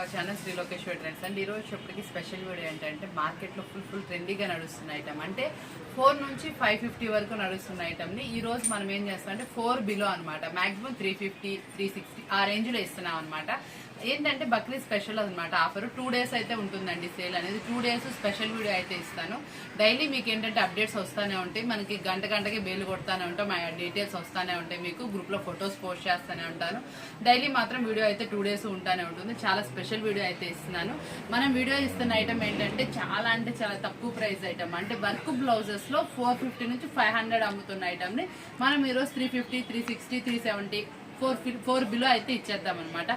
Hour channel Shri Lokeshwar trends and ఈరోజు చెప్పటికి special video ఏంటంటే మార్కెట్లో ఫుల్ ట్రెండీగా నడుస్తున్న ఐటమ్ అంటే 4 నుంచి 550 వరకు నడుస్తున్న ఐటమ్ని ఈ రోజు మనం ఏం చేస్తాం అంటే 4 బిలో అనమాట, మాక్సిమం 350 360 ఆ రేంజ్లో ఇస్తున్నాం అనమాట. ఏంటంటే బక్రీద్ స్పెషల్ అనమాట ఆఫర్ 2 days అయితే ఉంటుందండి సేల్ అనేది. 2 days స్పెషల్ వీడియో అయితే ఇస్తాను. డైలీ మీకు ఏంటంటే అప్డేట్స్ వస్తూనే ఉంటాయి, మనకి గంటకి బేలు కొడతానే ఉంటాం, మా డీటెయిల్స్ వస్తూనే ఉంటాయి, మీకు గ్రూప్లో ఫొటోస్ పోస్ట్ చేస్తూనే ఉంటాను. డైలీ మాత్రం వీడియో అయితే 2 days ఉంటానే ఉంటుంది. చాలా స్పెషల్ వీడియో అయితే ఇస్తున్నాను. మనం వీడియో ఇస్తున్న ఐటమ్ ఏంటంటే చాలా తక్కువ ప్రైస్ ఐటమ్, అంటే వర్క్ బ్లౌజెస్లో 450 నుంచి 500 అమ్ముతున్న ఐటమ్ని మనం ఈరోజు 350 360 370 4 బిలో అయితే ఇచ్చేద్దాం అనమాట.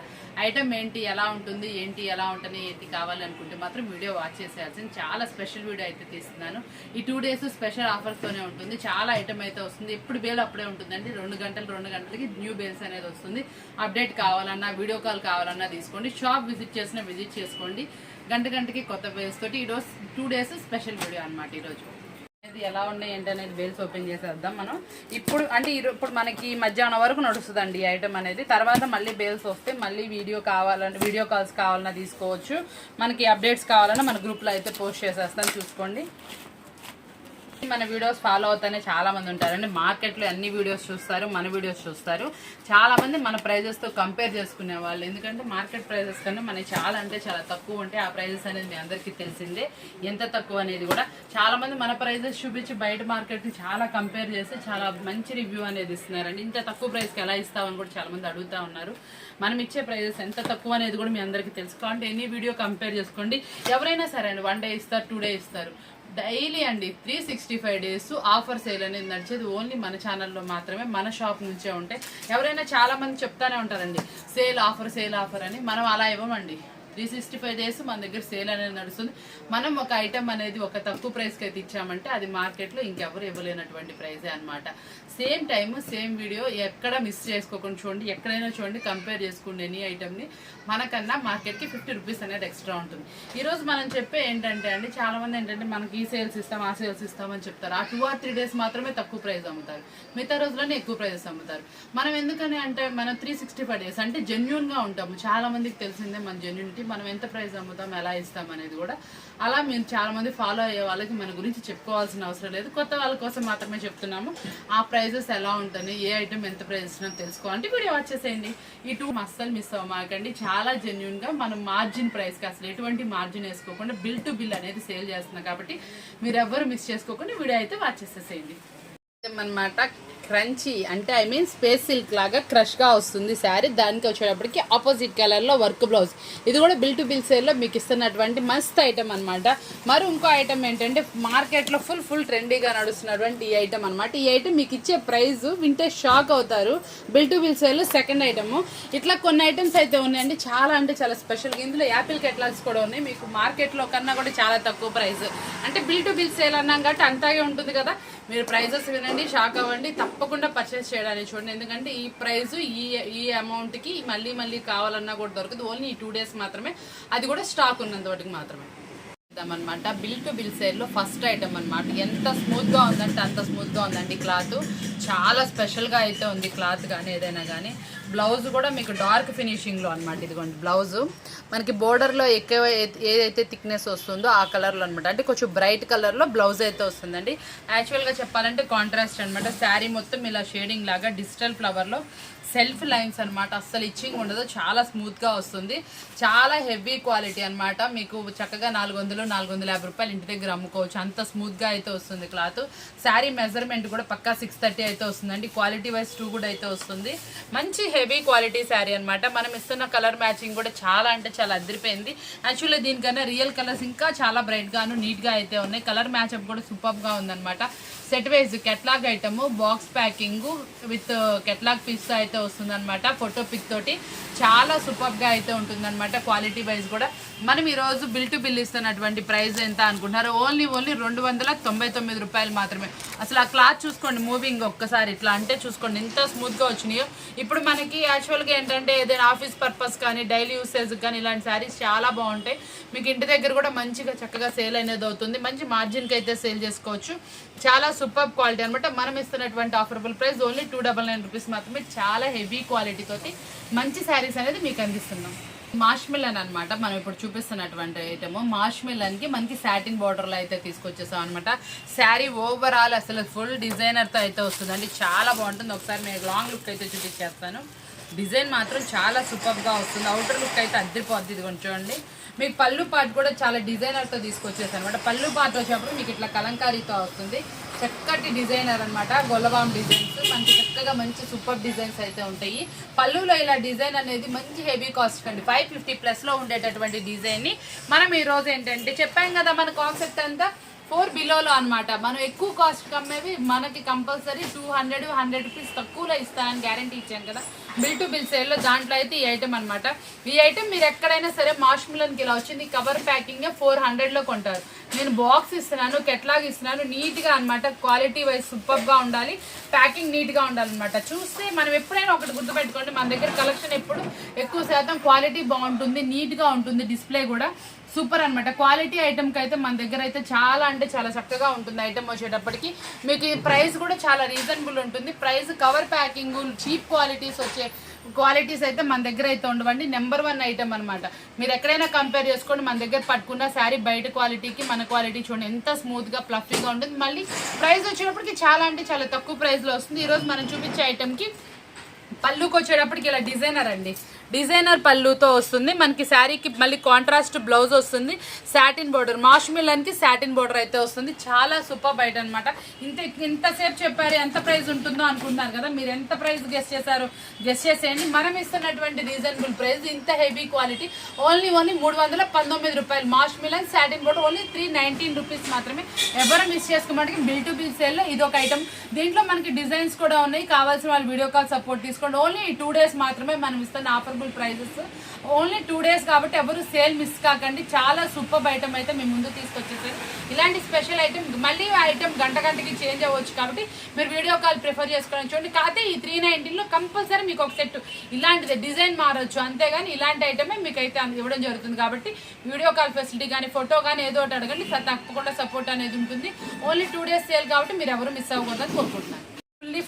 ఐటమ్ ఏంటి, ఎలా ఉంటుంది, ఎలా ఉంటుంది, ఏంటి కావాలనుకుంటే మాత్రం వీడియో వాచ్ చేసేయాల్సింది. చాలా స్పెషల్ వీడియో అయితే తీస్తున్నాను. ఈ 2 days స్పెషల్ ఆఫర్స్తోనే ఉంటుంది. చాలా ఐటమ్ అయితే వస్తుంది. ఎప్పుడు బేల్ అప్పుడే ఉంటుందండి. 2 గంటలకి న్యూ బేల్స్ అనేది వస్తుంది. అప్డేట్ కావాలన్నా, వీడియో కాల్ కావాలన్నా తీసుకోండి. షాప్ విజిట్ చేసుకోండి. గంటకి కొత్త బేల్స్ తోటి ఈరోజు 2 days స్పెషల్ వీడియో అనమాట. ఈరోజు ఎలా ఉన్నాయి ఏంటనేది బేల్స్ ఓపెన్ చేసేద్దాం మనం. ఇప్పుడు మనకి మధ్యాహ్నం వరకు నడుస్తుందండి ఈ ఐటమ్ అనేది. తర్వాత మళ్ళీ బేల్స్ వస్తే మళ్ళీ వీడియో కాల్స్ కావాలన్నా తీసుకోవచ్చు. మనకి అప్డేట్స్ కావాలన్నా మన గ్రూప్లో అయితే పోస్ట్ చేసేస్తాను, చూసుకోండి. మన వీడియోస్ ఫాలో అవుతానే చాలా మంది ఉంటారండి. మార్కెట్లో అన్ని వీడియోస్ చూస్తారు, మన వీడియోస్ చూస్తారు. చాలా మంది మన ప్రైజెస్తో కంపేర్ చేసుకునే వాళ్ళు, ఎందుకంటే మార్కెట్ ప్రైజెస్ కన్నా మనకి చాలా తక్కువ ఉంటాయి. ఆ ప్రైజెస్ అనేది మీ అందరికీ తెలిసిందే, ఎంత తక్కువ అనేది కూడా. చాలా మంది మన ప్రైజెస్ చూపించి బయట మార్కెట్ని చాలా కంపేర్ చేసి చాలా మంచి రివ్యూ అనేది ఇస్తున్నారండి. ఇంత తక్కువ ప్రైస్కి ఎలా ఇస్తామని కూడా చాలా మంది అడుగుతూ ఉన్నారు. మనం ఇచ్చే ప్రైజెస్ ఎంత తక్కువ అనేది కూడా మీ అందరికీ తెలుసు. కాబట్టి ఎనీ వీడియో కంపేర్ చేసుకోండి. ఎవరైనా సరే అండి, 1 day ఇస్తారు, 2 days ఇస్తారు. డైలీ అండి 365 days ఆఫర్ సేల్ అనేది నడిచేది ఓన్లీ మన ఛానల్లో మాత్రమే, మన షాప్ నుంచే ఉంటాయి. ఎవరైనా చాలా మంది చెప్తానే ఉంటారండి సేల్ ఆఫర్ అని. మనం అలా ఇవ్వమండి. 365 days మన దగ్గర సేల్ అనేది నడుస్తుంది. మనం ఒక ఐటమ్ అనేది ఒక తక్కువ ప్రైస్కి అయితే ఇచ్చామంటే అది మార్కెట్లో ఇంకెవరు ఇవ్వలేనటువంటి ప్రైజే అనమాట. సేమ్ టైమ్ సేమ్ వీడియో ఎక్కడ మిస్ చేసుకోకుండా చూడండి, ఎక్కడైనా చూడండి, కంపేర్ చేసుకోండి. ఎనీ ఐటమ్ని మనకన్నా మార్కెట్కి 50 rupees అనేది ఎక్స్ట్రా ఉంటుంది. ఈరోజు మనం చెప్పే ఏంటంటే అండి, చాలా మంది ఏంటంటే మనకి ఈ సేల్స్ ఇస్తాం, ఆ సేల్స్ ఇస్తామని చెప్తారు. ఆ 2 or 3 days మాత్రమే తక్కువ ప్రైస్ అమ్ముతారు, మిగతా రోజుల్లోనే ఎక్కువ ప్రైజెస్ అమ్ముతారు. మనం ఎందుకని అంటే మనం 365 days అంటే జెన్యూన్గా ఉంటాము. చాలా మందికి తెలిసిందే మన జెన్యూనిటీ, మనం ఎంత ప్రైస్ అమ్ముతాం, ఎలా ఇస్తాం అనేది కూడా. అలా మీరు చాలా మంది ఫాలో అయ్యే వాళ్ళకి మన గురించి చెప్పుకోవాల్సిన అవసరం లేదు. కొత్త వాళ్ళ కోసం మాత్రమే చెప్తున్నాము. ఆ ప్రైజెస్ ఎలా ఉంటుంది, ఏ ఐటమ్ ఎంత ప్రైస్ ఇచ్చినా తెలుసుకోవాలంటే వీడియో వాచ్ చేసేయండి. ఈ 2 అస్సలు మిస్ అవ్వమాకండి. చాలా జెన్యూన్గా మనం మార్జిన్ ప్రైస్కి అసలు ఎటువంటి మార్జిన్ వేసుకోకుండా బిల్ టు బిల్ అనేది సేల్ చేస్తున్నాం. కాబట్టి మీరు ఎవ్వరు మిస్ చేసుకోకుండా వీడియో అయితే వాచ్ చేసేసేయండి అనమాట. క్రంచీ అంటే స్పేస్ సిల్క్ లాగా క్రష్గా వస్తుంది శారీ. దానికి వచ్చేటప్పటికి ఆపోజిట్ కలర్లో వర్క్ బ్లౌజ్. ఇది కూడా బిల్ టు బిల్ సేల్లో మీకు ఇస్తున్నటువంటి మస్త్ ఐటమ్ అనమాట. మరి ఇంకో ఐటమ్ ఏంటంటే మార్కెట్లో ఫుల్ ట్రెండీగా నడుస్తున్నటువంటి ఈ ఐటమ్ అనమాట. ఈ ఐటమ్ మీకు ఇచ్చే ప్రైస్ వింటే షాక్ అవుతారు. బిల్ టు బిల్ సేల్లో సెకండ్ ఐటమ్. ఇట్లా కొన్ని ఐటమ్స్ అయితే ఉన్నాయండి, చాలా స్పెషల్గా. ఇందులో యాపిల్ కెట్లాగ్స్ కూడా ఉన్నాయి. మీకు మార్కెట్లో కన్నా కూడా చాలా తక్కువ ప్రైస్. అంటే బిల్ టు బిల్ సేల్ అన్నాం కాబట్టి అంతాగే ఉంటుంది కదా. మీరు ప్రైజెస్ వినండి, షాక్ అవ్వండి, తప్పకుండా పర్చేస్ చేయడానికి చూడండి. ఎందుకంటే ఈ ప్రైస్ ఈ అమౌంట్కి మళ్ళీ కావాలన్నా కూడా దొరకదు. ఓన్లీ ఈ 2 days మాత్రమే, అది కూడా స్టాక్ ఉన్నంత వాటికి మాత్రమే అనమాట. బిల్ టు బిల్ సేల్లో ఫస్ట్ ఐటమ్ అనమాట. ఎంత స్మూత్గా ఉందంటే అంత స్మూత్గా ఉందండి. క్లాత్ చాలా స్పెషల్గా అయితే ఉంది. క్లాత్ కానీ ఏదైనా కానీ. బ్లౌజ్ కూడా మీకు డార్క్ ఫినిషింగ్లో అనమాట. ఇదిగోండి బ్లౌజు మనకి బోర్డర్లో ఎక్కువ ఏదైతే థిక్నెస్ వస్తుందో ఆ కలర్లో అనమాట. అంటే కొంచెం బ్రైట్ కలర్లో బ్లౌజ్ అయితే వస్తుందండి. యాక్చువల్గా చెప్పాలంటే కాంట్రాస్ట్ అనమాట. శారీ మొత్తం ఇలా షేడింగ్ లాగా డిజిటల్ ఫ్లవర్లో సెల్ఫ్ లైన్స్ అనమాట. అస్సలు ఇచ్చింగ్ ఉండదు, చాలా స్మూత్గా వస్తుంది. చాలా హెవీ క్వాలిటీ అనమాట. మీకు చక్కగా 400-450 రూపాయలు ఇంటి దగ్గర అమ్ముకోవచ్చు, అంత స్మూత్గా అయితే వస్తుంది క్లాత్. శారీ మెజర్మెంట్ కూడా పక్కా 630 అయితే వస్తుందండి. క్వాలిటీ వైజ్ 2 కూడా అయితే వస్తుంది. మంచి హెవీ క్వాలిటీ శారీ అనమాట. మనం ఇస్తున్న కలర్ మ్యాచింగ్ కూడా చాలా అదిరిపోయింది. యాక్చువల్లీ దీనికన్నా రియల్ కలర్స్ ఇంకా చాలా బ్రైట్గాను నీట్గా అయితే ఉన్నాయి. కలర్ మ్యాచ్అప్ కూడా సూపర్గా ఉందన్నమాట. Set wise catalogue item, box packing with catalogue piece అయితే వస్తుందన్నమాట. ఫోటో పిక్ తోటి చాలా సూపర్గా అయితే ఉంటుందన్నమాట. క్వాలిటీ వైజ్ కూడా. మనం ఈరోజు బిల్ టు బిల్ ఇస్తున్నటువంటి ప్రైస్ ఎంత అనుకుంటున్నారు? ఓన్లీ 299 రూపాయలు మాత్రమే. అసలు ఆ క్లాత్ చూసుకోండి, మూవింగ్ ఒక్కసారి ఇట్లా అంటే చూసుకోండి ఎంత స్మూత్గా వచ్చినాయో. ఇప్పుడు మనకి యాక్చువల్గా ఏంటంటే ఏదైనా ఆఫీస్ పర్పస్ కానీ డైలీ యూసేజ్ కానీ ఇలాంటి శారీస్ చాలా బాగుంటాయి. మీకు ఇంటి దగ్గర కూడా మంచిగా చక్కగా సేల్ అనేది అవుతుంది. మంచి మార్జిన్కి అయితే సేల్ చేసుకోవచ్చు. చాలా సూపర్ క్వాలిటీ అనమాట. మనం ఇస్తున్నటువంటి ఆఫరబుల్ ప్రైస్ ఓన్లీ 299 రూపీస్ మాత్రమే. చాలా హెవీ క్వాలిటీ తోటి మంచి శారీస్ అనేది మీకు అందిస్తున్నాం. మాష్ మిలన్ అనమాట మనం ఇప్పుడు చూపిస్తున్నటువంటి ఐటమ్. మాష్ మిలన్ కి మనకి సాటిన్ బార్డర్ లో అయితే తీసుకొచ్చేసాం అనమాట. శారీ ఓవరాల్ అసలు ఫుల్ డిజైనర్ తో అయితే వస్తుందండి, చాలా బాగుంటుంది. ఒకసారి నేను లాంగ్ లుక్ అయితే చూపించేస్తాను. డిజైన్ మాత్రం చాలా సూపర్ గా వస్తుంది. అవుటర్ లుక్ అయితే అద్దరిపోద్ది. ఇది కొంచెం చూడండి. మీకు పళ్ళు పార్ట్ కూడా చాలా డిజైనర్ తో తీసుకొచ్చేసాను అనమాట. పళ్ళు పార్ట్ వచ్చేటప్పుడు మీకు ఇట్లా కలంకారీతో వస్తుంది. చక్కటి డిజైనర్ అనమాట. గొల్లబామ్ డిజైన్స్ మనకి చక్కగా మంచి సూపర్ డిజైన్స్ అయితే ఉంటాయి. పళ్ళులో ఇలా డిజైన్ అనేది మంచి హెవీ కాస్ట్ అండి. 550+ లో ఉండేటటువంటి డిజైన్ ని మనం ఈ రోజు ఏంటంటే చెప్పాం కదా, మన కాన్సెప్ట్ అంతా 4 బిలోలో అనమాట. మనం ఎక్కువ కాస్ట్ కమ్మేవి మనకి కంపల్సరీ 200 రూపీస్ తక్కువలో ఇస్తానని గ్యారంటీ ఇచ్చాను కదా బిల్ టు బిల్ సేల్లో. దాంట్లో అయితే ఈ ఐటమ్ అనమాట. ఈ ఐటమ్ మీరు ఎక్కడైనా సరే మాష్ మిలన్కి ఇలా వచ్చింది. కవర్ ప్యాకింగ్ 400లో కొంటారు. నేను బాక్స్ ఇస్తున్నాను, కెట్లాగ్ ఇస్తున్నాను. నీట్గా అనమాట. క్వాలిటీ వైజ్ సూపర్గా ఉండాలి, ప్యాకింగ్ నీట్గా ఉండాలన్నమాట. చూస్తే మనం ఎప్పుడైనా ఒకటి గుర్తుపెట్టుకోండి, మన దగ్గర కలెక్షన్ ఎప్పుడు ఎక్కువ శాతం క్వాలిటీ బాగుంటుంది, నీట్గా ఉంటుంది. డిస్ప్లే కూడా సూపర్ అనమాట. క్వాలిటీ ఐటమ్కి అయితే మన దగ్గర అయితే చాలా అంటే చాలా చక్కగా ఉంటుంది. ఐటమ్ వచ్చేటప్పటికి మీకు ప్రైస్ కూడా చాలా రీజనబుల్ ఉంటుంది. Price, cover packing, cheap qualities వచ్చే క్వాలిటీస్ అయితే మన దగ్గర అయితే ఉండవండి. నెంబర్ 1 ఐటమ్ అనమాట. మీరు ఎక్కడైనా కంపేర్ చేసుకోండి. మన దగ్గర పట్టుకున్న శారీ బయట క్వాలిటీకి మన క్వాలిటీ చూడండి ఎంత స్మూత్గా ఫ్లఫీగా ఉంటుంది. మళ్ళీ ప్రైస్ వచ్చేటప్పటికి చాలా అంటే చాలా తక్కువ ప్రైస్లో వస్తుంది. ఈరోజు మనం చూపించే ఐటమ్కి పళ్ళుకి వచ్చేటప్పటికి ఇలా డిజైనర్ అండి. డిజైనర్ పళ్ళుతో వస్తుంది. మనకి శారీకి మళ్ళీ కాంట్రాస్ట్ బ్లౌజ్ వస్తుంది. సాటిన్ బోర్డర్, మాష్ మిలన్కి సాటిన్ బోర్డర్ అయితే వస్తుంది. చాలా సూపర్ బయట అనమాట. ఇంతసేపు చెప్పారు ఎంత ప్రైస్ ఉంటుందో అనుకుంటున్నారు కదా. మీరు ఎంత ప్రైస్ గెస్ చేశారు గెస్ చేసేయండి. మనం ఇస్తున్నటువంటి రీజనబుల్ ప్రైస్ ఇంత హెవీ క్వాలిటీ ఓన్లీ 319 రూపాయలు. మాష్ మిలన్ సాటిన్ బోర్డర్ ఓన్లీ 319 రూపీస్ మాత్రమే. ఎవరు మిస్ చేసుకోమంటే బిల్ టు బిల్ సేల్లో ఇది ఒక ఐటమ్. దీంట్లో మనకి డిజైన్స్ కూడా ఉన్నాయి. కావాల్సిన వాళ్ళు వీడియో కాల్ సపోర్ట్ తీసుకోండి. ఓన్లీ 2 డేస్ మాత్రమే మనం ఇస్తున్న ఆఫర్బుల్ ప్రైజెస్. ఓన్లీ 2 డేస్ కాబట్టి ఎవరు సేల్ మిస్ కాకండి. చాలా సూపర్ ఐటమ్ అయితే మేము ముందు తీసుకొచ్చేసారు. ఇలాంటి స్పెషల్ ఐటమ్ మళ్ళీ ఐటమ్ గంటకి చేంజ్ అవ్వచ్చు కాబట్టి మీరు వీడియో కాల్ ప్రిఫర్ చేసుకోవడం చూడండి. కాకపోతే ఈ 319లో కంపల్సరీ మీకు ఒక సెట్ ఇలాంటిది డిజైన్ మారచ్చు, అంతేగాని ఇలాంటి ఐటమే మీకు అయితే ఇవ్వడం జరుగుతుంది. కాబట్టి వీడియో కాల్ ఫెసిలిటీ కానీ ఫోటో కానీ ఏదో ఒకటి అడగండి, తప్పకుండా సపోర్ట్ అనేది ఉంటుంది. ఓన్లీ 2 డేస్ సేల్ కాబట్టి మీరు ఎవరు మిస్ అవ్వకూడదని కోరుకుంటున్నాను.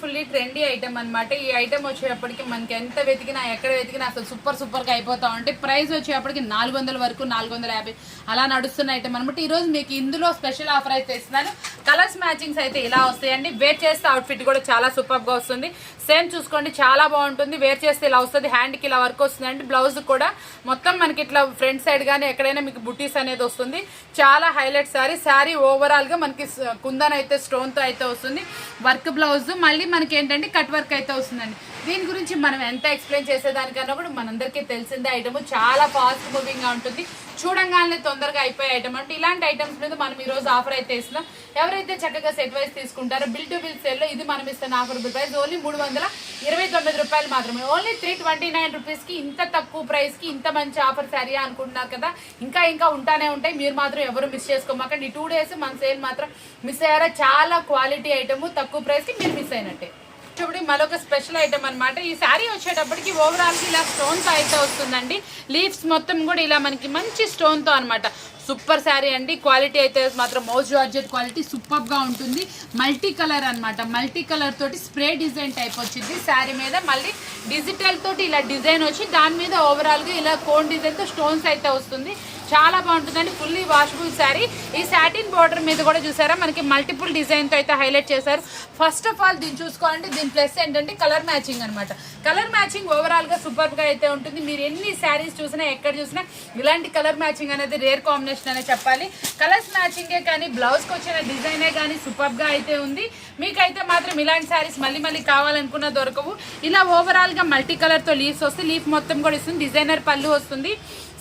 ఫుల్లీ ట్రెండీ ఐటమ్ అనమాట. ఈ ఐటమ్ వచ్చేటప్పటికి మనకి ఎంత వెతికినా ఎక్కడ వెతికినా అసలు సూపర్గా అయిపోతా ఉంటే ప్రైస్ వచ్చేటప్పటికి 400 వరకు 450 అలా నడుస్తున్న ఐటమ్ అనమాట. ఈరోజు మీకు ఇందులో స్పెషల్ ఆఫర్ అయితే ఇస్తున్నాను. కలర్స్ మ్యాచింగ్స్ అయితే ఇలా వస్తాయండి. వేర్ చేస్తే అవుట్ఫిట్ కూడా చాలా సూపర్గా వస్తుంది. సేమ్ చూసుకోండి, చాలా బాగుంటుంది. వేర్ చేస్తే ఇలా వస్తుంది. హ్యాండ్కి ఇలా వర్క్ వస్తుంది అండి. బ్లౌజ్ కూడా మొత్తం మనకి ఇట్లా ఫ్రంట్ సైడ్ కానీ ఎక్కడైనా మీకు బుటీస్ అనేది వస్తుంది. చాలా హైలైట్ శారీ ఓవరాల్గా మనకి కుందన్ అయితే స్టోన్తో అయితే వస్తుంది. వర్క్ బ్లౌజ్ మళ్ళీ మనకి ఏంటంటే కట్ వర్క్ అయితే వస్తుందండి. దీని గురించి మనం ఎంత ఎక్స్ప్లెయిన్ చేసేదానికన్నా కూడా మనందరికీ తెలిసిందే. ఐటమ్ చాలా ఫాస్ట్ మూవింగ్గా ఉంటుంది. చూడంగానే తొందరగా అయిపోయే ఐటమ్ అంటే ఇలాంటి ఐటమ్స్ మీద మనం ఈరోజు ఆఫర్ అయితే ఇస్తున్నాం. ఎవరైతే చక్కగా సెట్ వైజ్ తీసుకుంటారో బిల్ టు బిల్ సేల్లో ఇది మనం ఇస్తున్న ఆఫర్ ప్రైస్ ఓన్లీ 329 రూపాయలు మాత్రమే. ఓన్లీ 329 రూపీస్కి ఇంత తక్కువ ప్రైస్కి ఇంత మంచి ఆఫర్ శారీ అనుకుంటున్నారు కదా. ఇంకా ఉంటానే ఉంటాయి. మీరు మాత్రం ఎవరు మిస్ చేసుకోమాకండి. ఈ 2 డేస్ మన సేల్ మాత్రం మిస్ అయ్యారా. చాలా క్వాలిటీ ఐటమ్ తక్కువ ప్రైస్కి మీరు మిస్ అయినట్టే. ఇప్పుడు మరొక స్పెషల్ ఐటమ్ అనమాట. ఈ శారీ వచ్చేటప్పటికి ఓవరాల్కి ఇలా స్టోన్తో అయితే వస్తుందండి. లీవ్స్ మొత్తం కూడా ఇలా మనకి మంచి స్టోన్తో అనమాట. సూపర్ శారీ అండి. క్వాలిటీ అయితే మాత్రం మౌజ్ జార్జెట్ క్వాలిటీ సూపర్గా ఉంటుంది. మల్టీ కలర్ అనమాట. మల్టీ కలర్ తోటి స్ప్రే డిజైన్ టైప్ వచ్చింది శారీ మీద. మళ్ళీ డిజిటల్ తోటి ఇలా డిజైన్ వచ్చి దాని మీద ఓవరాల్గా ఇలా కోన్ డిజైన్తో స్టోన్స్ అయితే వస్తుంది. చాలా బాగుంటుందండి. Fully washable sari. ఈ సాటిన్ బార్డర్ మీద కూడా చూసారా మనకి మల్టిపుల్ డిజైన్తో అయితే హైలైట్ చేశారు. ఫస్ట్ ఆఫ్ ఆల్ దీన్ని చూసుకోవాలంటే దీని ప్లస్ ఏంటంటే కలర్ మ్యాచింగ్ అనమాట. కలర్ మ్యాచింగ్ ఓవరాల్గా సూపర్గా అయితే ఉంటుంది. మీరు ఎన్ని శారీస్ చూసినా ఎక్కడ చూసినా ఇలాంటి కలర్ మ్యాచింగ్ అనేది రేర్ కాంబినేషన్ అనే చెప్పాలి. కలర్స్ మ్యాచింగే కానీ బ్లౌజ్కి వచ్చిన డిజైనే కానీ సూపర్గా అయితే ఉంది. మీకైతే మాత్రం ఇలాంటి శారీస్ మళ్ళీ కావాలనుకున్న దొరకవు. ఇలా ఓవరాల్గా మల్టీ కలర్తో లీవ్స్ వస్తే లీఫ్ మొత్తం కూడా ఇస్తుంది. డిజైనర్ పళ్ళు వస్తుంది.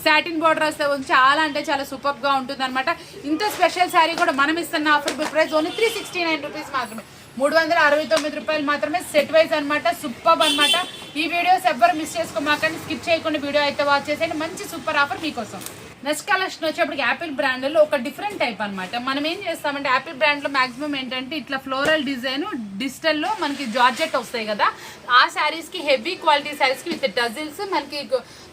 సాటిన్ బార్డర్ వస్తే చాలా అంటే చాలా సూపర్గా ఉంటుంది అనమాట. ఇంత స్పెషల్ శారీ కూడా మనం ఇస్తున్న ఆఫర్ ప్రైస్ ఓన్లీ 369 రూపీస్ మాత్రమే. 369 రూపాయలు మాత్రమే. సెట్ వైజ్ అనమాట. సూపర్ అనమాట. ఈ వీడియోస్ ఎవ్వరు మిస్ చేసుకోమాకండి. స్కిప్ చేయకుండా వీడియో అయితే వాచ్ చేసేయండి. మంచి సూపర్ ఆఫర్ మీకోసం. నెక్స్ట్ కలెక్షన్ వచ్చేప్పటికి యాపిల్ బ్రాండ్లో ఒక డిఫరెంట్ టైప్ అనమాట. మనం ఏం చేస్తామంటే యాపిల్ బ్రాండ్లో మాక్సిమం ఏంటంటే ఇట్లా ఫ్లోరల్ డిజైన్ డిజిటల్లో మనకి జార్జెట్ వస్తాయి కదా. ఆ శారీస్కి హెవీ క్వాలిటీ శారీస్కి విత్ డజిల్స్ మనకి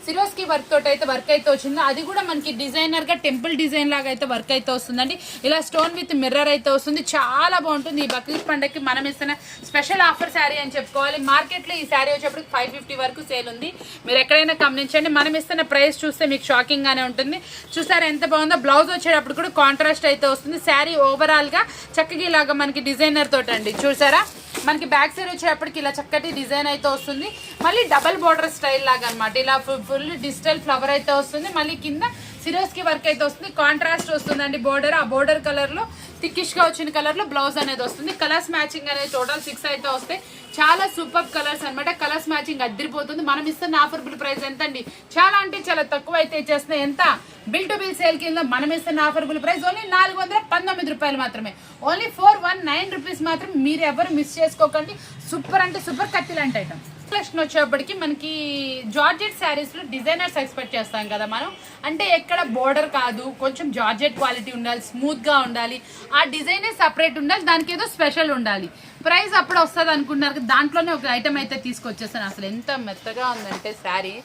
సిరోస్కి వర్క్ తోటి అయితే వర్క్ అయితే వచ్చింది. అది కూడా మనకి డిజైనర్ గా టెంపుల్ డిజైన్ లాగా అయితే వర్క్ అయితే వస్తుందండి. ఇలా స్టోన్ విత్ మిర్రర్ అయితే వస్తుంది. చాలా బాగుంటుంది. ఈ బక్రీద్ పండగకి మనం ఇస్తున్న స్పెషల్ ఆఫర్ శారీ అని చెప్పుకోవాలి. మార్కెట్ లో ఈ శారీ వచ్చేప్పుడు 550 వరకు సేల్ ఉంది. మీరు ఎక్కడైనా గమనించండి. మనం ఇస్తున్న ప్రైస్ చూస్తే మీకు షాకింగ్ గానే ఉంటుంది. చూసారా ఎంత బాగుందో. బ్లౌజ్ వచ్చేటప్పుడు కూడా కాంట్రాస్ట్ అయితే వస్తుంది. శారీ ఓవరాల్ గా చక్కగా ఇలాగా మనకి డిజైనర్ తోటి అండి. చూసారా మనకి బ్యాక్ సైడ్ వచ్చేటప్పటికి ఇలా చక్కటి డిజైన్ అయితే వస్తుంది. మళ్ళీ డబల్ బోర్డర్ స్టైల్ లాగా అనమాట. ఇలా ఫుల్ డిజిటల్ ఫ్లవర్ అయితే వస్తుంది. మళ్ళీ కింద సిరోస్కి వర్క్ అయితే వస్తుంది. కాంట్రాస్ట్ వస్తుందండి బోర్డర్. ఆ బోర్డర్ కలర్ లో థిక్కిష్ గా వచ్చిన కలర్ లో బ్లౌజ్ అనేది వస్తుంది. కలర్స్ మ్యాచింగ్ అనేది టోటల్ 6 అయితే వస్తాయి. చాలా సూపర్ కలర్స్ అనమాట. కలర్స్ మ్యాచింగ్ అద్దరిపోతుంది. మనం ఇస్తున్న ఆఫర్బుల్ ప్రైస్ ఎంత అండి? చాలా అంటే చాలా తక్కువ అయితే ఇచ్చేస్తున్నాయి. ఎంత? బిల్ టు బిల్ సేల్ కింద మనం ఇస్తున్న ఆఫర్బుల్ ప్రైస్ ఓన్లీ 419 రూపాయలు మాత్రమే. ఓన్లీ 419 రూపీస్ మాత్రం. మీరు ఎవరు మిస్ చేసుకోకండి. సూపర్ అంటే సూపర్ కత్తిలాంటి ఐటమ్. కలెక్షన్ వచ్చేప్పటికి మనకి జార్జెట్ శారీస్ లో డిజైనర్స్ ఎక్స్పెక్ట్ చేస్తాం కదా మనం. అంటే ఎక్కడ బోర్డర్ కాదు, కొంచెం జార్జెట్ క్వాలిటీ ఉండాలి, స్మూత్ గా ఉండాలి, ఆ డిజైనే సపరేట్ ఉండాలి, దానికి ఏదో స్పెషల్ ఉండాలి. ప్రైస్ అప్పుడు వస్తుంది అనుకుంటున్నారు. దాంట్లోనే ఒక ఐటమ్ అయితే తీసుకొచ్చేస్తాను. అసలు ఎంత మెత్తగా ఉందంటే శారీ,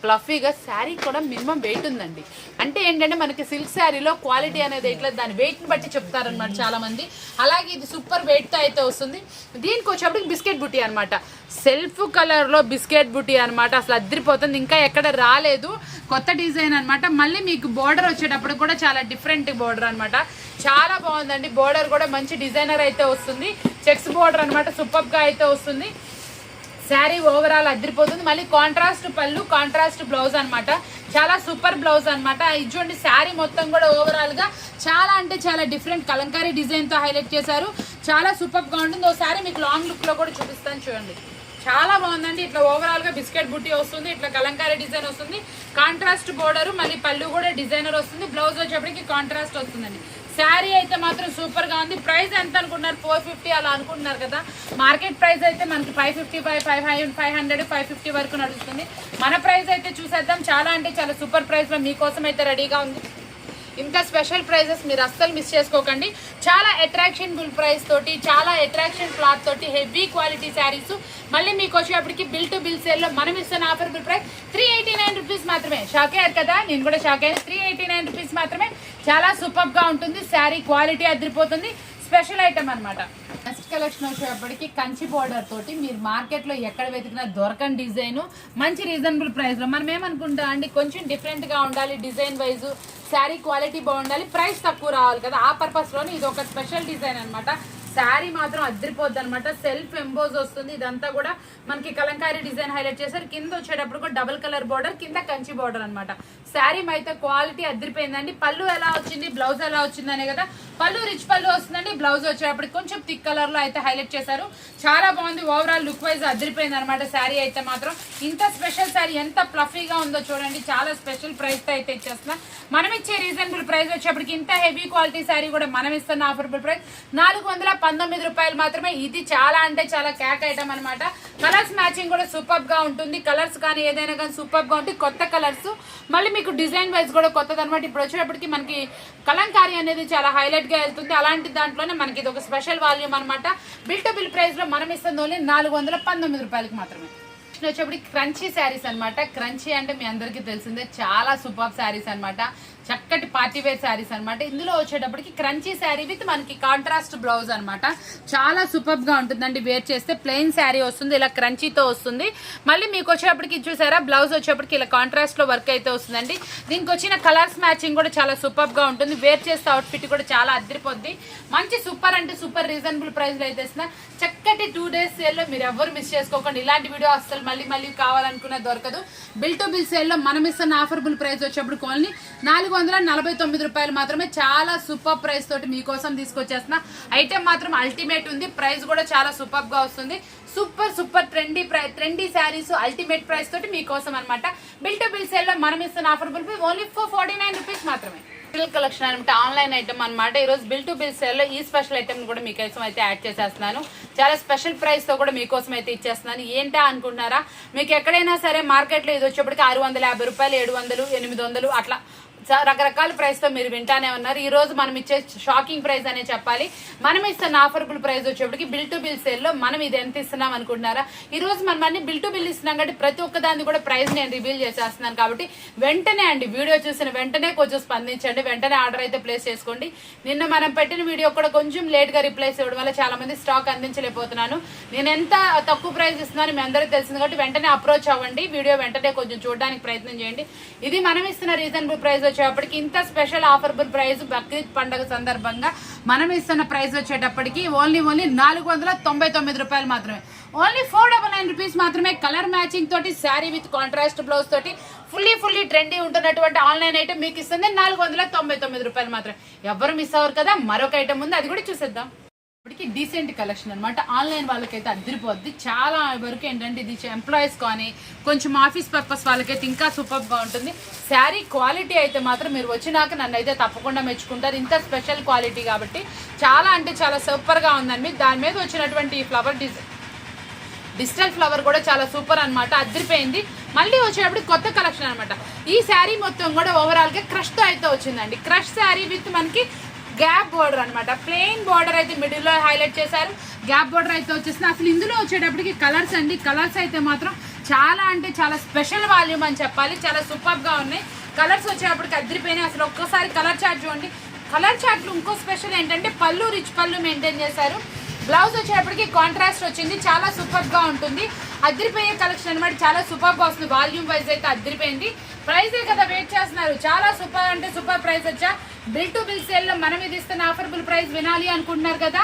ఫ్లఫీగా. శారీ కూడా మినిమం వెయిట్ ఉందండి. అంటే ఏంటంటే మనకి సిల్క్ శారీలో క్వాలిటీ అనేది ఇట్లా దాని వెయిట్ని బట్టి చెప్తారనమాట చాలా మంది. అలాగే ఇది సూపర్ వెయిట్తో అయితే వస్తుంది. దీనికి వచ్చేప్పటికి బిస్కెట్ బుటీ అనమాట. సెల్ఫ్ కలర్లో బిస్కెట్ బుటీ అనమాట. అసలు అద్దరిపోతుంది. ఇంకా ఎక్కడ రాలేదు. కొత్త డిజైన్ అనమాట. మళ్ళీ మీకు బోర్డర్ వచ్చేటప్పుడు కూడా చాలా డిఫరెంట్ బోర్డర్ అనమాట. చాలా బాగుందండి. బోర్డర్ కూడా మంచి డిజైనర్ అయితే వస్తుంది. చెక్స్ బోర్డర్ అనమాట. సూపర్గా అయితే వస్తుంది. శారీ ఓవరాల్ అద్దరిపోతుంది. మళ్ళీ కాంట్రాస్ట్ పళ్ళు, కాంట్రాస్ట్ బ్లౌజ్ అనమాట. చాలా సూపర్ బ్లౌజ్ అనమాట. ఇది చూడండి శారీ మొత్తం కూడా ఓవరాల్ గా చాలా అంటే చాలా డిఫరెంట్ కలంకారీ డిజైన్ తో హైలైట్ చేశారు. చాలా సూపర్ గా ఉంటుంది. ఒకసారి మీకు లాంగ్ లుక్ లో కూడా చూపిస్తాను చూడండి. చాలా బాగుందండి. ఇట్లా ఓవరాల్ గా బిస్కెట్ బుట్టి వస్తుంది. ఇట్లా కలంకారీ డిజైన్ వస్తుంది. కాంట్రాస్ట్ బోర్డర్, మళ్ళీ పళ్ళు కూడా డిజైనర్ వస్తుంది. బ్లౌజ్ వచ్చేప్పటికి కాంట్రాస్ట్ వస్తుందండి. శారీ అయితే మాత్రం సూపర్ గా ఉంది. ప్రైస్ ఎంత అనుకుంటున్నారు? 450 అలా అనుకుంటున్నారు కదా. మార్కెట్ ప్రైస్ అయితే మనకి 555, 500, 550 వరకు నడుస్తుంది. మన ప్రైస్ అయితే చూసేద్దాం. చాలా అంటే చాలా సూపర్ ప్రైస్ లో మీకోసం అయితే రెడీగా ఉంది. ఇంత స్పెషల్ ప్రైజెస్ మీరు అస్సలు మిస్ చేసుకోకండి. చాలా అట్రాక్షనబుల్ ప్రైస్ తోటి, చాలా అట్రాక్షన్ క్లాత్ తోటి హెవీ క్వాలిటీ శారీస్. మళ్ళీ మీకు వచ్చేప్పటికి బిల్ టు బిల్ సేల్ లో మనం ఇస్తున్న ఆఫర్బుల్ ప్రైస్ 389 రూపీస్ మాత్రమే. షాక్ అయ్యారు కదా, నేను కూడా షాక్ అయ్యాను. 389 రూపీస్ మాత్రమే. చాలా సూపర్ గా ఉంటుంది. శారీ క్వాలిటీ అదిరిపోతుంది. స్పెషల్ ఐటమ్ అనమాట. నెక్స్ట్ కలెక్షన్ వచ్చేటప్పటికి కంచి బోర్డర్ తోటి మీరు మార్కెట్ లో ఎక్కడ వెతికినా దొరకని డిజైన్, మంచి రీజనబుల్ ప్రైస్ లో. మనం ఏమనుకుంటాం అండి, కొంచెం డిఫరెంట్ గా ఉండాలి, డిజైన్ వైజ్ శారీ క్వాలిటీ బాగుండాలి, ప్రైస్ తక్కువ రావాలి కదా. ఆ పర్పస్ లోనే ఇది ఒక స్పెషల్ డిజైన్ అనమాట. శారీ మాత్రం అద్దరిపోద్ది అనమాట. సెల్ఫ్ ఎంబోజ్ వస్తుంది. ఇదంతా కూడా మనకి కలంకారీ డిజైన్ హైలైట్ చేశారు. కింద వచ్చేటప్పుడు కూడా డబుల్ కలర్ బోర్డర్, కింద కంచి బోర్డర్ అనమాట. శారీ అయితే క్వాలిటీ అద్దరిపోయిందండి. పళ్ళు ఎలా వచ్చింది, బ్లౌజ్ ఎలా వచ్చింది అనే కదా. పళ్ళు రిచ్ పళ్ళు వస్తుందండి. బ్లౌజ్ వచ్చేటప్పటికి కొంచెం థిక్ కలర్ లో అయితే హైలైట్ చేశారు. చాలా బాగుంది. ఓవరాల్ లుక్ వైజ్ అద్దరిపోయింది అనమాట శారీ అయితే మాత్రం. ఇంత స్పెషల్ శారీ ఎంత ఫ్లఫీగా ఉందో చూడండి. చాలా స్పెషల్ ప్రైస్ తో అయితే ఇచ్చేస్తున్నా. మనం ఇచ్చే రీజనబుల్ ప్రైస్ వచ్చేప్పటికి ఇంత హెవీ క్వాలిటీ శారీ కూడా మనం ఇస్తున్న ఆఫర్బుల్ ప్రైస్ 419 రూపాయలు మాత్రమే. ఇది చాలా అంటే చాలా క్యాక్ ఐటమ్ అనమాట. కలర్స్ మ్యాచింగ్ కూడా సూపర్ గా ఉంటుంది. కలర్స్ కానీ ఏదైనా కానీ సూపర్ గా ఉంటుంది. కొత్త కలర్స్, మళ్ళీ మీకు డిజైన్ వైజ్ కూడా కొత్తది అనమాట. ఇప్పుడు వచ్చేటప్పటికి మనకి కలంకారీ అనేది చాలా హైలైట్ గా వెళ్తుంది. అలాంటి దాంట్లోనే మనకి ఇది ఒక స్పెషల్ వాల్యూమ్ అనమాట. బిల్ టు బిల్ ప్రైస్ లో మనం ఇస్తుంది ఓన్లీ 419 రూపాయలకి మాత్రమే. వచ్చేప్పటికి క్రంచీ శారీస్ అనమాట. క్రంచీ అంటే మీ అందరికీ తెలిసిందే, చాలా సూపర్ శారీస్ అనమాట. చక్కటి పార్టీ వేర్ శారీస్ అనమాట. ఇందులో వచ్చేటప్పటికి క్రంచీ శారీ విత్ మనకి కాంట్రాస్ట్ బ్లౌజ్ అనమాట. చాలా సూపర్ గా ఉంటుందండి. వేర్ చేస్తే ప్లెయిన్ శారీ వస్తుంది, ఇలా క్రంచీతో వస్తుంది. మళ్ళీ మీకు వచ్చేటప్పటికి చూసారా, బ్లౌజ్ వచ్చేప్పటికి ఇలా కాంట్రాస్ట్ లో వర్క్ అయితే వస్తుందండి. దీనికి వచ్చిన కలర్స్ మ్యాచింగ్ కూడా చాలా సూపర్ గా ఉంటుంది. వేర్ చేస్తే అవుట్ ఫిట్ కూడా చాలా అద్దరిపోద్ది. మంచి సూపర్ అంటే సూపర్ రీజనబుల్ ప్రైస్ లో అయితే ఇస్తున్నా. చక్కటి 2 days సేల్ లో మీరు ఎవరు మిస్ చేసుకోకండి. ఇలాంటి వీడియో అసలు మళ్ళీ కావాలనుకున్నా దొరకదు. బిల్ టు బిల్ సేల్ లో మనం ఇస్తున్న ఆఫర్బుల్ ప్రైస్ వచ్చేప్పుడు ఓన్లీ 449 రూపాయలు మాత్రమే. చాలా సూపర్ ప్రైస్ తోటి మీకోసం తీసుకొచ్చేస్తున్నా. ఐటమ్ మాత్రం అల్టిమేట్ ఉంది. ప్రైస్ కూడా చాలా సూపర్ గా వస్తుంది. Super trendy saris ultimate price తోటి మీకోసం అనమాట. బిల్ టు బిల్ సేల్ లో మనం ఇస్తున్న ఆఫర్బుల్ ప్రైస్ ఓన్లీ 449 రూపీస్ మాత్రమే. కలెక్షన్ అనమాట. ఆన్లైన్ ఐటమ్ అనమాట. ఈ రోజు బిల్ టు బిల్ సేల్ లో ఈ స్పెషల్ ఐటమ్ కూడా మీకోసం అయితే యాడ్ చేసేస్తున్నాను. చాలా స్పెషల్ ప్రైస్ తో కూడా మీకోసం అయితే ఇచ్చేస్తున్నాను. ఏంటా అనుకుంటున్నారా, మీకు ఎక్కడైనా సరే మార్కెట్ లో ఇది వచ్చేప్పటికి 650 రూపాయలు, 700, 800 అట్లా రకరకాల ప్రైస్ తో మీరు వింటానే ఉన్నారు. ఈ రోజు మనం ఇచ్చే షాకింగ్ ప్రైస్ అనే చెప్పాలి. మనం ఇస్తున్న ఆఫర్బుల్ ప్రైస్ వచ్చేప్పటికి బిల్ టు బిల్ సేల్ లో మనం ఇది ఎంత ఇస్తున్నాం అనుకుంటున్నారా? ఈ రోజు మనం అన్ని బిల్ టు బిల్ ఇస్తున్నాం కాబట్టి ప్రతి ఒక్క దాన్ని కూడా ప్రైస్ నేను రివీల్ చేసేస్తున్నాను. కాబట్టి వెంటనే అండి వీడియో చూసిన వెంటనే కొంచెం స్పందించండి, వెంటనే ఆర్డర్ అయితే ప్లేస్ చేసుకోండి. నిన్న మనం పెట్టిన వీడియో కూడా కొంచెం లేట్ గా రిప్లైస్ ఇవ్వడం వల్ల చాలా మంది స్టాక్ అందించలేకపోతున్నాను. నేను ఎంత తక్కువ ప్రైస్ ఇస్తున్నాను మీ అందరికీ తెలిసింది కాబట్టి వెంటనే అప్రోచ్ అవ్వండి. వీడియో వెంటనే కొంచెం చూడడానికి ప్రయత్నం చేయండి. ఇది మనం ఇస్తున్న రీజనబుల్ ప్రైస్ వచ్చేటప్పటికి ఇంత స్పెషల్ ఆఫర్బుల్ ప్రైస్ బక్రీద్ పండుగ సందర్భంగా మనం ఇస్తున్న ప్రైస్ వచ్చేటప్పటికి ఓన్లీ 499 రూపాయలు మాత్రమే. ఓన్లీ 499 రూపీస్ మాత్రమే. కలర్ మ్యాచింగ్ తోటి శారీ విత్ కాంట్రాస్ట్ బ్లౌజ్ తోటి ఫుల్లీ ట్రెండీ ఉంటున్నటువంటి ఆన్లైన్ ఐటమ్ మీకు ఇస్తుంది 499 రూపాయలు మాత్రమే. ఎవరు మిస్ అవ్వరు కదా. మరొక ఐటమ్ ఉంది, అది కూడా చూసేద్దాం. ఇప్పటికి డీసెంట్ కలెక్షన్ అనమాట. ఆన్లైన్ వాళ్ళకైతే అదిరిపోద్ది. చాలా వరకు ఏంటంటే ఇది ఎంప్లాయీస్ కానీ కొంచెం ఆఫీస్ పర్పస్ వాళ్ళకైతే ఇంకా సూపర్ గా ఉంటుంది. శారీ క్వాలిటీ అయితే మాత్రం మీరు వచ్చినాక నన్ను అయితే తప్పకుండా మెచ్చుకుంటారు. ఇంత స్పెషల్ క్వాలిటీ కాబట్టి చాలా అంటే చాలా సూపర్ గా ఉందండి. దాని మీద వచ్చినటువంటి ఈ ఫ్లవర్ డిజిటల్ ఫ్లవర్ కూడా చాలా సూపర్ అనమాట, అదిరిపోయింది. మళ్ళీ వచ్చేటప్పుడు కొత్త కలెక్షన్ అనమాట. ఈ శారీ మొత్తం కూడా ఓవరాల్ గా క్రష్ తో అయితే వచ్చిందండి. క్రష్ శారీ విత్ మనకి గ్యాప్ బోర్డర్ అనమాట. ప్లెయిన్ బోర్డర్ అయితే మిడిల్ లో హైలైట్ చేశారు. గ్యాప్ బోర్డర్ అయితే వచ్చేసింది. అసలు ఇందులో వచ్చేటప్పటికి కలర్స్ అండి, కలర్స్ అయితే మాత్రం చాలా అంటే చాలా స్పెషల్ వాల్యూమ్ అని చెప్పాలి. చాలా సూపర్ గా ఉన్నాయి. కలర్స్ వచ్చేటప్పటికి అదిరిపోయినాయి. అసలు ఒక్కసారి కలర్ చార్ట్ చూడండి. కలర్ చార్ట్లు ఇంకో స్పెషల్ ఏంటంటే పళ్ళు రిచ్ పళ్ళు మెయింటైన్ చేశారు. బ్లౌజ్ వచ్చేటప్పటికి కాంట్రాస్ట్ వచ్చింది. చాలా సూపర్ గా ఉంటుంది. అదిరిపోయే కలెక్షన్ అనమాట. చాలా సూపర్ గా వస్తుంది. వాల్యూమ్ వైజ్ అయితే అదిరిపోయింది. ప్రైస్ కదా వెయిట్ చేస్తున్నారు. చాలా సూపర్ అంటే సూపర్ ప్రైస్ వచ్చా. బిల్ టు బిల్ సేల్ లో మనం ఇది ఇస్తున్న ఆఫర్బుల్ ప్రైస్ వినాలి అనుకుంటున్నారు కదా.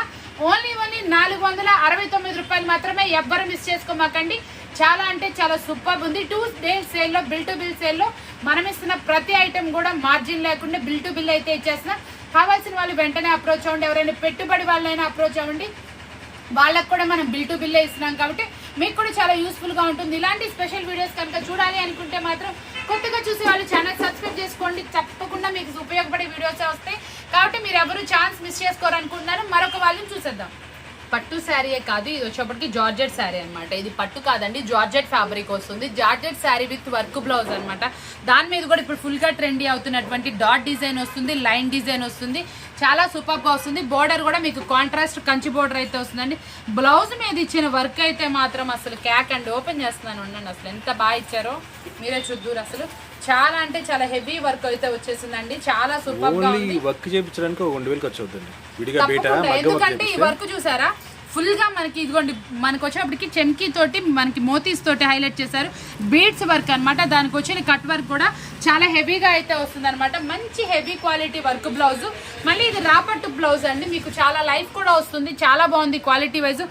ఓన్లీ 469 రూపాయలు మాత్రమే. ఎవ్వరు మిస్ చేసుకోమాకండి. చాలా అంటే చాలా సూపర్ ఉంది. 2 days సేల్ లో బిల్ టు బిల్ సేల్ లో మనం ఇస్తున్న ప్రతి ఐటమ్ కూడా మార్జిన్ లేకుండా బిల్ టు బిల్ అయితే ఇచ్చేస్తున్నా. కావాల్సిన వాళ్ళు వెంటనే అప్రోచ్ అవ్వండి. ఎవరైనా పెట్టుబడి వాళ్ళైనా అప్రోచ్ అవ్వండి. వాళ్ళకు కూడా మనం బిల్ టు బిల్లే ఇస్తున్నాం కాబట్టి మీకు కూడా చాలా యూస్ఫుల్ గా ఉంటుంది. ఇలాంటి స్పెషల్ వీడియోస్ కనుక చూడాలి అనుకుంటే మాత్రం కొత్తగా చూసే వాళ్ళు ఛానల్ సబ్స్క్రైబ్ చేసుకోండి. తప్పకుండా మీకు ఉపయోగపడే వీడియోస్ వస్తాయి కాబట్టి మీరు ఎవరు ఛాన్స్ మిస్ చేసుకోవాలనుకుంటున్నారు. మరొక వాళ్ళని చూసేద్దాం. పట్టు శారీయే కాదు, ఇది వచ్చేప్పటికి జార్జెట్ శారీ అనమాట. ఇది పట్టు కాదండి, జార్జెట్ ఫ్యాబ్రిక్ వస్తుంది. Georgette sari with work blouse అనమాట. దాని మీద కూడా ఇప్పుడు ఫుల్ గా ట్రెండీ అవుతున్నటువంటి డాట్ డిజైన్ వస్తుంది, లైన్ డిజైన్ వస్తుంది. చాలా సూపర్ గా వస్తుంది. బోర్డర్ కూడా మీకు కాంట్రాస్ట్ కంచి బోర్డర్ అయితే వస్తుందండి. బ్లౌజ్ మీద ఇచ్చిన వర్క్ అయితే మాత్రం అసలు క్యాక్ అండి. ఓపెన్ చేస్తున్నాను ఉండండి. అసలు ఎంత బాగా ఇచ్చారో మీరే చూద్దూరు. అసలు చాలా అంటే చాలా హెవీ వర్క్ అయితే వచ్చేసిందండి. చాలా సూపర్ గా ఉంది. వర్క్ చేయించడానికి 2000 ఖర్చు అవుతుంది. ఎందుకంటే ఈ వర్క్ చూసారా ఫుల్ గా మనకి ఇదిగోండి. మనకు వచ్చేప్పటికి చెమ్కీ తోటి మనకి మోతీస్ తోటి హైలైట్ చేశారు. బీడ్స్ వర్క్ అనమాట. దానికి వచ్చిన కట్ వర్క్ కూడా చాలా హెవీగా అయితే వస్తుంది అనమాట. మంచి హెవీ క్వాలిటీ వర్క్ బ్లౌజ్. మళ్ళీ ఇది రాపట్టు బ్లౌజ్ అండి. మీకు చాలా లైఫ్ కూడా వస్తుంది. చాలా బాగుంది క్వాలిటీ వైజ్.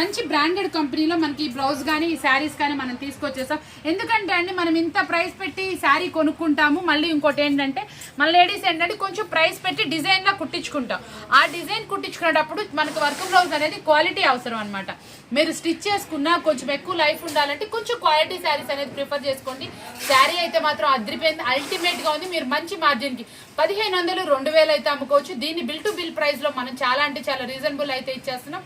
మంచి బ్రాండెడ్ కంపెనీలో మనకి ఈ బ్లౌజ్ కానీ ఈ శారీస్ కానీ మనం తీసుకొచ్చేసాం. ఎందుకంటే అండి మనం ఇంత ప్రైస్ పెట్టి ఈ శారీ కొనుక్కుంటాము. మళ్ళీ ఇంకోటి ఏంటంటే మన లేడీస్ ఏంటంటే కొంచెం ప్రైస్ పెట్టి డిజైన్ లా కుట్టించుకుంటాం. ఆ డిజైన్ కుట్టించుకునేటప్పుడు మనకు వర్క్ బ్లౌజ్ అనేది క్వాలిటీ అవసరం అనమాట. మీరు స్టిచ్ చేసుకున్నా కొంచెం ఎక్కువ లైఫ్ ఉండాలంటే కొంచెం క్వాలిటీ శారీస్ అనేది ప్రిఫర్ చేసుకోండి. శారీ అయితే మాత్రం అదిరిపోయింది. అల్టిమేట్ గా ఉంది. మీరు మంచి మార్జిన్ కి 1500 2000 అయితే అమ్ముకోవచ్చు. దీన్ని బిల్ టు బిల్ ప్రైస్ లో మనం చాలా అంటే చాలా రీజనబుల్ అయితే ఇచ్చేస్తున్నాం.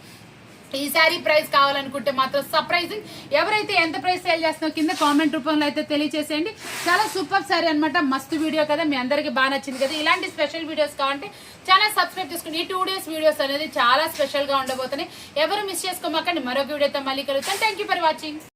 ఈ శారీ ప్రైస్ కావాలనుకుంటే మాత్రం సర్ప్రైజింగ్. ఎవరైతే ఎంత ప్రైస్ సేల్ చేస్తున్నారో కింద కామెంట్ రూపంలో అయితే తెలియజేసేయండి. చాలా సూపర్ శారీ అనమాట. మస్తు వీడియో కదా, మీ అందరికి బాగా నచ్చింది కదా. ఇలాంటి స్పెషల్ వీడియోస్ కావాలంటే ఛానల్ సబ్స్క్రైబ్ చేసుకోండి. ఈ 2 days వీడియోస్ అనేది చాలా స్పెషల్ గా ఉండబోతున్నాయి. ఎవరు మిస్ చేసుకోమాకండి. మరొక వీడియోతో మళ్ళీ కలుగుతాను. Thank you for watching.